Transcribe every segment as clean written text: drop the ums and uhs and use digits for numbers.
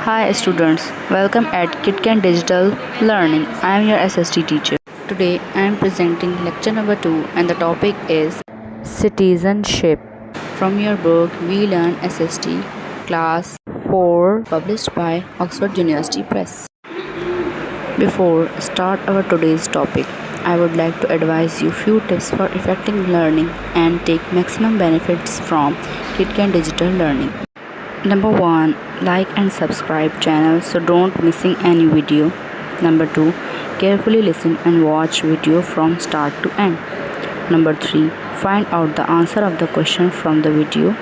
Hi students, welcome at KitKan Digital Learning. I am your SST teacher. Today I am presenting lecture number 2 and the topic is citizenship. From your book We Learn SST class 4 published by Oxford University Press. Before start our today's topic, I would like to advise you few tips for effective learning and take maximum benefits from KitKan Digital Learning. Number 1, like and subscribe channel so don't missing any video. Number 2, carefully listen and watch video from start to end. Number 3, find out the answer of the question from the video.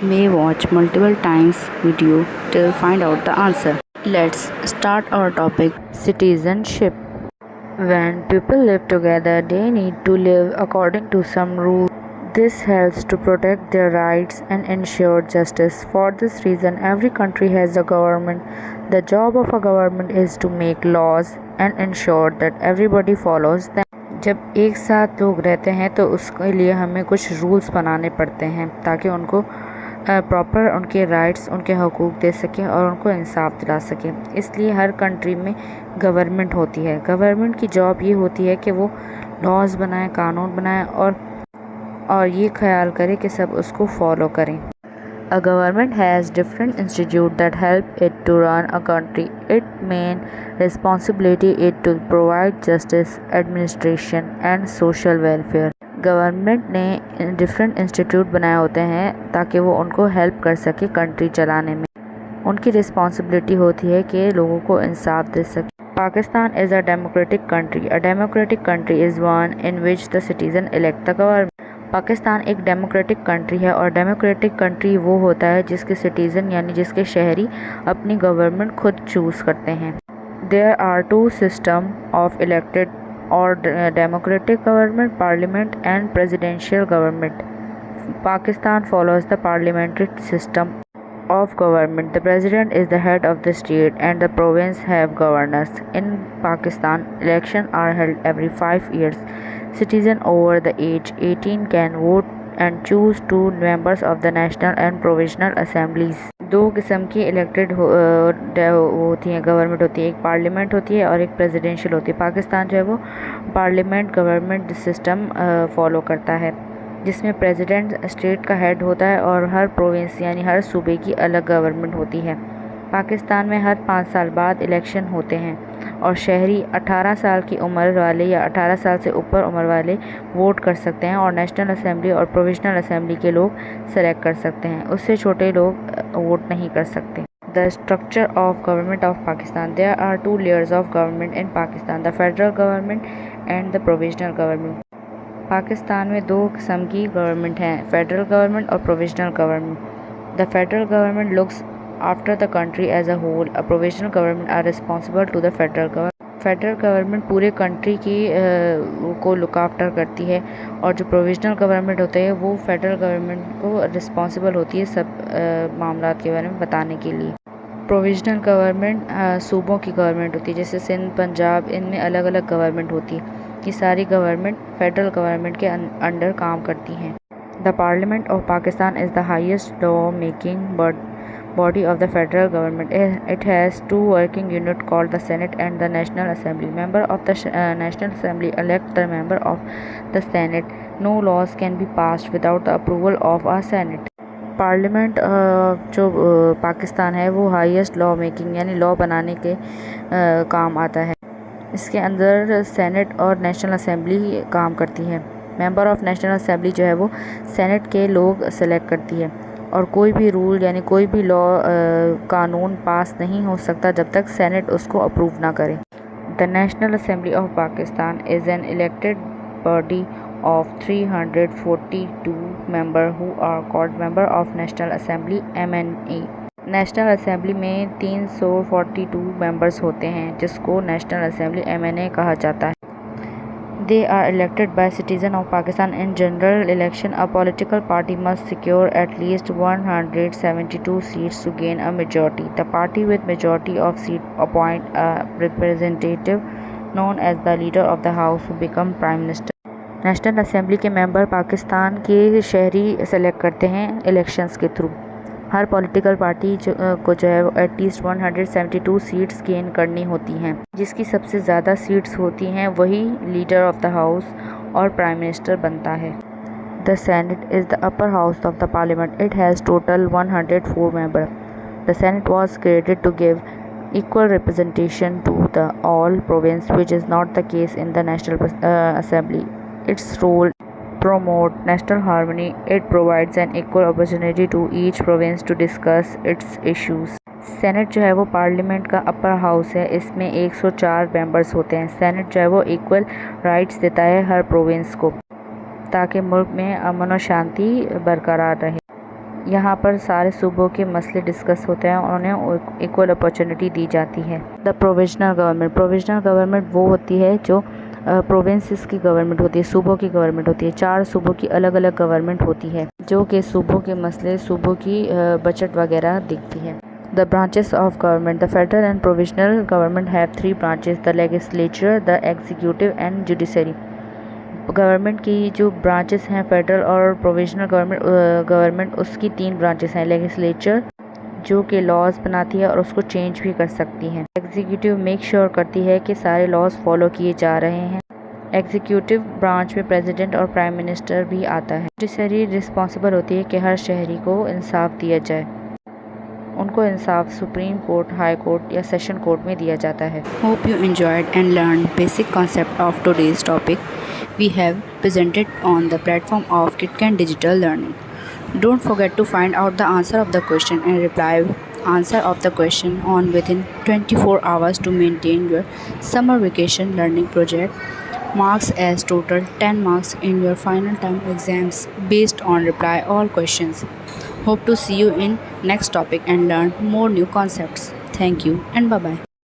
May watch multiple times video till find out the answer. Let's start our topic, citizenship. When people live together, they need to live according to some rules. This helps to protect their rights and ensure justice. For this reason, every country has a government. The job of a government is to make laws and ensure that everybody follows them. जब एक साथ लोग रहते हैं तो उसके लिए हमें कुछ रूल्स बनाने पड़ते हैं ताकि उनको प्रॉपर उनके राइट्स उनके हकूक़ दे सकें और उनको इंसाफ दिला सकें। इसलिए हर कंट्री में गवर्नमेंट होती है। गवर्नमेंट की जॉब ये होती है कि वो लॉज बनाए, कानून बनाए और ये ख्याल करे कि सब उसको फॉलो करें। A government has different institutes that help it to run a country. Its main responsibility is to provide justice, administration and social welfare. Government ने डिफरेंट इंस्टीट्यूट बनाए होते हैं ताकि वो उनको हेल्प कर सके कंट्री चलाने में। उनकी रिस्पॉन्सिबिलिटी होती है कि लोगों को इंसाफ दे सके। Pakistan is a democratic country. A democratic country is one in which the citizen elect the government. Pakistan एक डेमोक्रेटिक कंट्री है और डेमोक्रेटिक कंट्री वो होता है जिसके सिटीज़न यानी जिसके शहरी अपनी गवर्नमेंट खुद चूज़ करते हैं। There are two system of elected और democratic government, parliament and presidential government. Pakistan follows the parliamentary system of government. The president is the head of the state and the province have governors. In Pakistan, elections are held every 5 years. Citizens over the age 18 can vote and choose 2 members of the national and provisional assemblies. दो किस्म की elected होती हैं, government होती है, एक parliament होती है और एक प्रेसिडेंशियल होती है। पाकिस्तान जो है वो पार्लियामेंट गवर्नमेंट सिस्टम फॉलो करता है जिसमें प्रेसिडेंट स्टेट का हेड होता है और हर प्रोविंस यानी हर सूबे की अलग गवर्नमेंट होती है। पाकिस्तान में हर 5 साल बाद इलेक्शन होते हैं और शहरी 18 साल की उम्र वाले या 18 साल से ऊपर उम्र वाले वोट कर सकते हैं और नेशनल असेंबली और प्रोविजनल असेंबली के लोग सेलेक्ट कर सकते हैं। उससे छोटे लोग वोट नहीं कर सकते। The structure of government of Pakistan. There are 2 layers of government in Pakistan, the federal government and the provisional government. Pakistan में 2 किस्म की गवर्नमेंट हैं, फेडरल गवर्नमेंट और provisional government. The federal government looks after the country as a whole. A provisional government are responsible to the federal government. Federal government पूरे country की को look after करती है और जो प्रोविजनल गवर्नमेंट होते हैं वो फेडरल गवर्नमेंट को रिस्पॉन्सिबल होती है सब मामला के बारे में बताने के लिए। प्रोविजनल गवर्नमेंट सूबों की गवर्नमेंट होती है, जैसे सिंध, पंजाब, इनमें अलग अलग गवर्नमेंट होती है। ये सारी गवर्नमेंट फेडरल गवर्नमेंट के अंडर काम करती हैं। The parliament of Pakistan is the highest law making body of the federal government. It has 2 working units called the Senate and the National Assembly. Member of the National Assembly elect the member of the Senate. No laws can be passed without the approval of a Senate. Parliament जो पाकिस्तान है वो highest law making यानी law बनाने के काम आता है। इसके अंदर सेनेट और नेशनल असेंबली काम करती है। मेंबर ऑफ नेशनल असेंबली जो है वो सेनेट के लोग सेलेक्ट करती है और कोई भी रूल यानी कोई भी लॉ कानून पास नहीं हो सकता जब तक सेनेट उसको अप्रूव ना करे। The national assembly of Pakistan is an elected body of 342 members who are called member of National Assembly MNA. National assembly में 342 मेंबर्स होते हैं जिसको नेशनल असेंबली MNA कहा जाता है। They are elected by citizens of Pakistan in general election. A political party must secure at least 172 seats to gain a majority. The party with majority of seats appoint a representative known as the leader of the house who become prime minister. National assembly के member Pakistan के शहरी select करते हैं elections के through. हर political party को जो है at least 172 seats gain करनी होती हैं। जिसकी सबसे ज़्यादा सीट्स होती हैं वही लीडर ऑफ द हाउस और प्राइम मिनिस्टर बनता है। The senate is the upper house of the parliament. It has total 104 member. The senate was created to give equal representation to the all province, which is not the case in the National Assembly. Its role promote national harmony. It provides an equal opportunity to each province to discuss its issues. Senate जो है वो parliament का upper house है। इसमें 104 members होते हैं। Senate जो है वो इक्वल राइट्स देता है हर प्रोविंस को, ताकि मुल्क में अमन और शांति बरकरार रहे। यहाँ पर सारे सूबों के मसले डिस्कस होते हैं और उन्हें इक्वल अपॉर्चुनिटी दी जाती है। द प्रोविजनल गवर्नमेंट वो होती है जो प्रोविंसेस की गवर्नमेंट होती है, सूबों की गवर्नमेंट होती है। 4 सूबों की अलग अलग गवर्नमेंट होती है जो कि सूबों के मसले, सूबों की बजट वगैरह देखती है। The branches of government. The federal and provisional government have 3 branches, the legislature, the executive and judiciary. Government की जो ब्रांचेस हैं फेडरल और प्रोविजनल गवर्नमेंट उसकी 3 ब्रांचेस हैं। लेजिस्लेचर जो कि लॉज बनाती है और उसको चेंज भी कर सकती है। एग्जीक्यूटिव मेक श्योर करती है कि सारे लॉज फॉलो किए जा रहे हैं। एग्जीक्यूटिव ब्रांच में प्रेसिडेंट और प्राइम मिनिस्टर भी आता है। जुडिशरी रिस्पॉन्सिबल होती है कि हर शहरी को इंसाफ दिया जाए। उनको इंसाफ सुप्रीम कोर्ट, हाई कोर्ट या सेशन कोर्ट में दिया जाता है। Hope you enjoyed and learn basic concept of today's topic we have presented on the platform of KitKat Digital Learning. Don't forget to find out the answer of the question and reply answer of the question on within 24 hours to maintain your summer vacation learning project. Marks as total 10 marks in your final term exams based on reply all questions. Hope to see you in next topic and learn more new concepts. Thank you and bye bye.